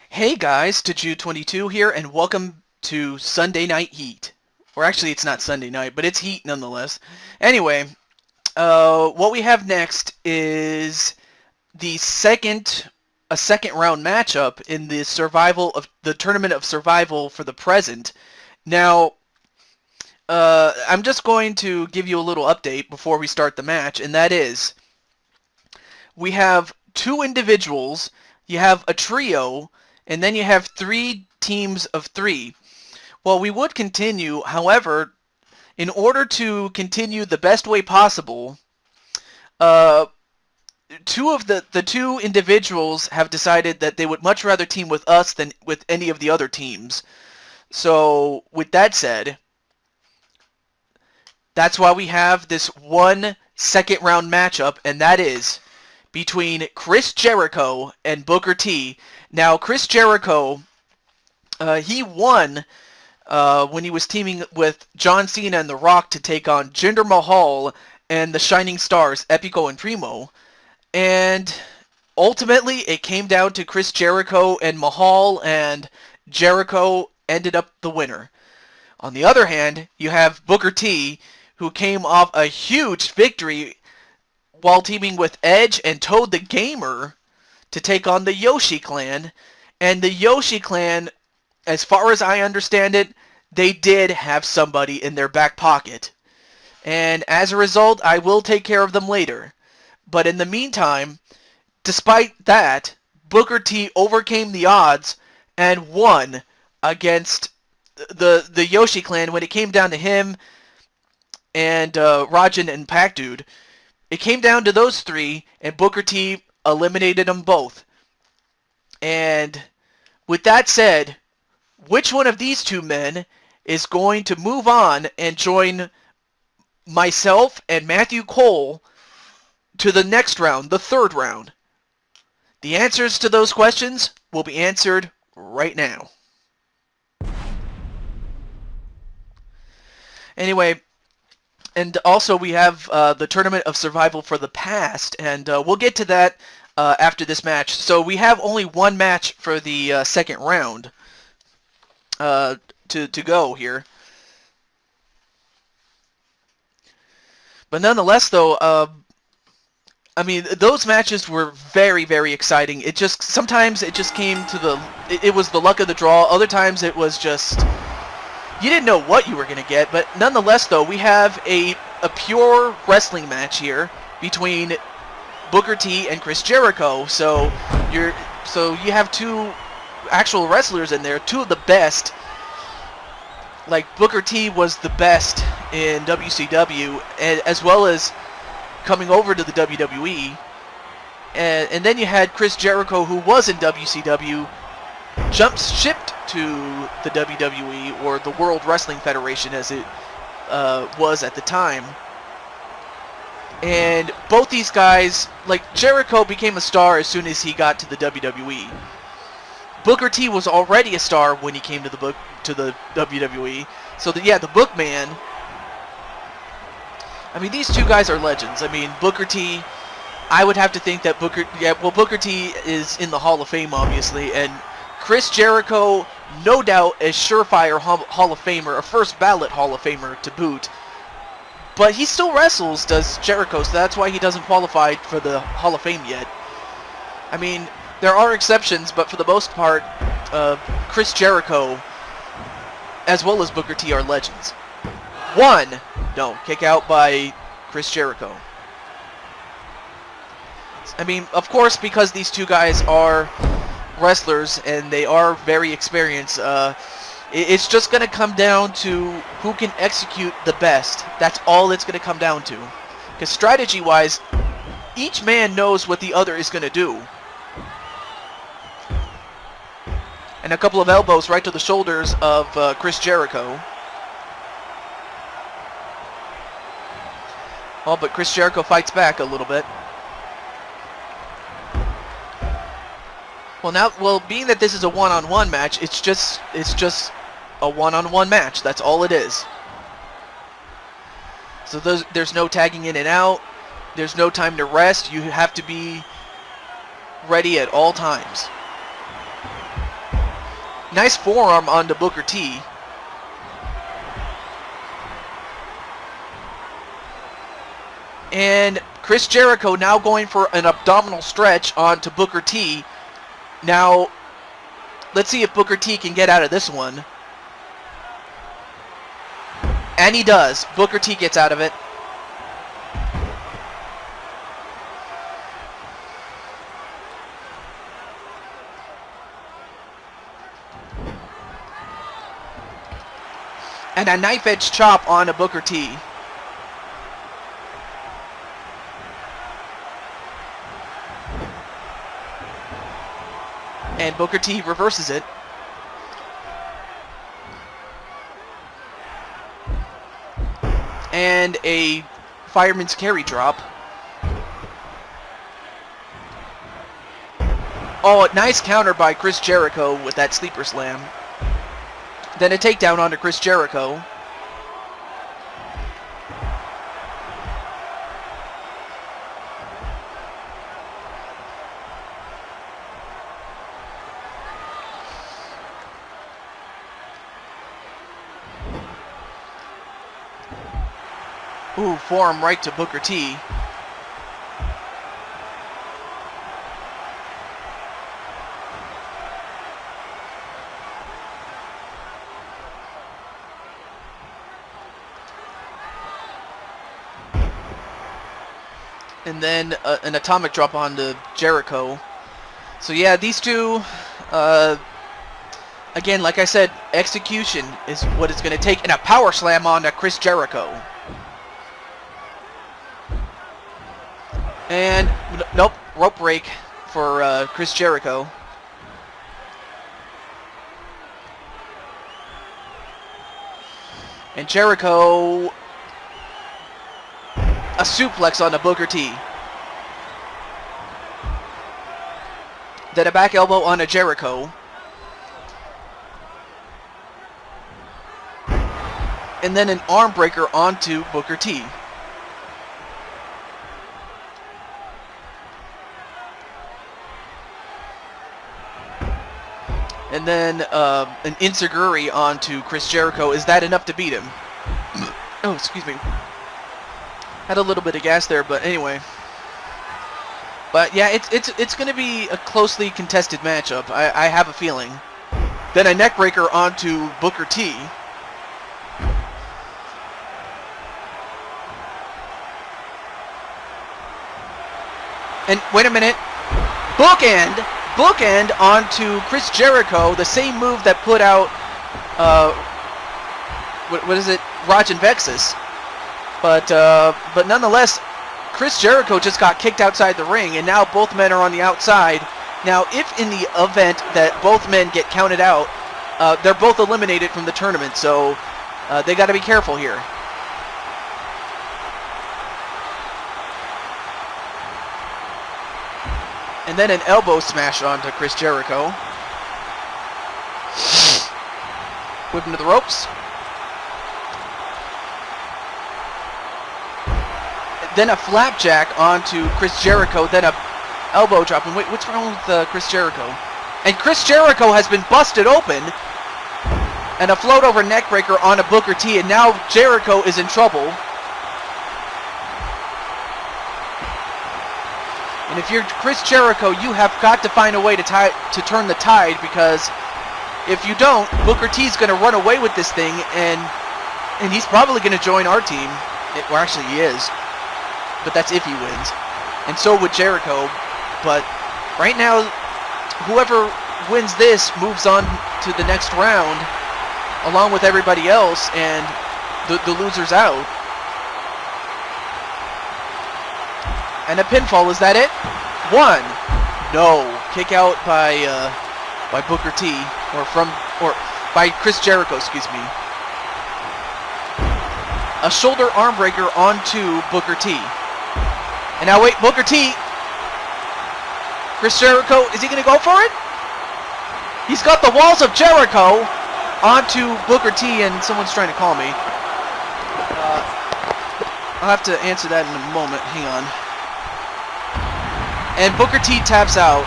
Hey guys, Taju22 here, and welcome to Sunday Night Heat. Or actually, it's not Sunday night, but it's Heat nonetheless. Anyway, what we have next is a second round matchup in the survival of the tournament of survival for the present. Now, I'm just going to give you a little update before we start the match, and that is, we have two individuals, you have a trio, and then you have three teams of three. Well, we would continue, however, in order to continue the best way possible, uh, two of the two individuals have decided that they would much rather team with us than with any of the other teams. So, with that said, that's why we have this one second round matchup, and that is between Chris Jericho and Booker T. Now, Chris Jericho, he won when he was teaming with John Cena and The Rock to take on Jinder Mahal and the Shining Stars, Epico and Primo. And ultimately, it came down to Chris Jericho and Mahal, and Jericho ended up the winner. On the other hand, you have Booker T, who came off a huge victory while teaming with Edge and Toad the Gamer to take on the Yoshi Clan. And the Yoshi Clan, as far as I understand it, they did have somebody in their back pocket. And as a result, I will take care of them later. But in the meantime, despite that, Booker T overcame the odds and won against the Yoshi Clan when it came down to him and Rajan and Pac Dude. It came down to those three, and Booker T eliminated them both. And with that said, which one of these two men is going to move on and join myself and Matthew Cole to the next round, the third round? The answers to those questions will be answered right now. Anyway, and also we have the Tournament of Survival for the past, and we'll get to that after this match. So we have only one match for the second round to go here. But nonetheless, though, I mean, those matches were very, very exciting. Sometimes it just came to it was the luck of the draw. Other times it was just, you didn't know what you were going to get. But nonetheless, though, we have a pure wrestling match here between Booker T and Chris Jericho. So you have two actual wrestlers in there, two of the best. Like, Booker T was the best in WCW, as well as coming over to the WWE. And then you had Chris Jericho, who was in WCW, shipped to the WWE, or the World Wrestling Federation as it was at the time. And both these guys, like, Jericho became a star as soon as he got to the WWE. Booker T was already a star when he came to the WWE. So the Bookman. I mean, these two guys are legends. I mean, Booker T, I would have to think that Booker T is in the Hall of Fame, obviously, and Chris Jericho, no doubt, a surefire Hall of Famer, a first ballot Hall of Famer to boot. But he still wrestles, does Jericho, so that's why he doesn't qualify for the Hall of Fame yet. I mean, there are exceptions, but for the most part, Chris Jericho, as well as Booker T, are legends. Kick out by Chris Jericho. I mean, of course, because these two guys are wrestlers and they are very experienced, it's just going to come down to who can execute the best. That's all it's going to come down to. Because strategy-wise, each man knows what the other is going to do. And a couple of elbows right to the shoulders of Chris Jericho. Oh, but Chris Jericho fights back a little bit. Well, being that this is a one-on-one match, it's just a one-on-one match. That's all it is. So there's no tagging in and out. There's no time to rest. You have to be ready at all times. Nice forearm onto Booker T. And Chris Jericho now going for an abdominal stretch onto Booker T. Now, let's see if Booker T can get out of this one. And he does. Booker T gets out of it. And a knife edge chop on a Booker T. And Booker T reverses it. And a fireman's carry drop. Oh, nice counter by Chris Jericho with that sleeper slam. Then a takedown onto Chris Jericho. Ooh, forearm right to Booker T. And then an atomic drop onto Jericho. So yeah, these two, again, like I said, execution is what it's going to take. And a power slam onto Chris Jericho. And, nope, rope break for Chris Jericho. And Jericho, a suplex on the Booker T. Then a back elbow on a Jericho. And then an arm breaker onto Booker T. And then an enziguri onto Chris Jericho. Is that enough to beat him? Oh, excuse me. Had a little bit of gas there, but anyway. But yeah, it's going to be a closely contested matchup. I have a feeling. Then a neck breaker onto Booker T. And wait a minute. Bookend onto Chris Jericho, the same move that put out, what is it, Raj and Vexus. But nonetheless, Chris Jericho just got kicked outside the ring, and now both men are on the outside. Now, if in the event that both men get counted out, they're both eliminated from the tournament, so they got to be careful here. And then an elbow smash onto Chris Jericho. Whip him to the ropes. Then a flapjack onto Chris Jericho. Then a elbow drop. And wait, what's wrong with Chris Jericho? And Chris Jericho has been busted open. And a float over neck breaker on a Booker T. And now Jericho is in trouble. And if you're Chris Jericho, you have got to find a way to turn the tide, because if you don't, Booker T's going to run away with this thing, and he's probably going to join our team. Well, actually, he is. But that's if he wins. And so would Jericho. But right now, whoever wins this moves on to the next round, along with everybody else, and the loser's out. And a pinfall, is that it? One. No. Kick out by Booker T. Or by Chris Jericho, excuse me. A shoulder arm breaker onto Booker T. And now wait, Booker T. Chris Jericho, is he going to go for it? He's got the walls of Jericho onto Booker T, and someone's trying to call me. I'll have to answer that in a moment. Hang on. And Booker T taps out.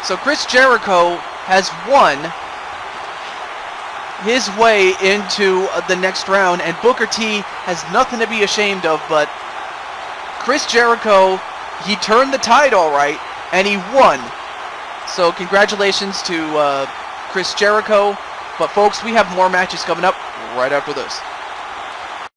So Chris Jericho has won his way into the next round, and Booker T has nothing to be ashamed of, but Chris Jericho, he turned the tide all right, and he won. So congratulations to Chris Jericho. But folks, we have more matches coming up right after this.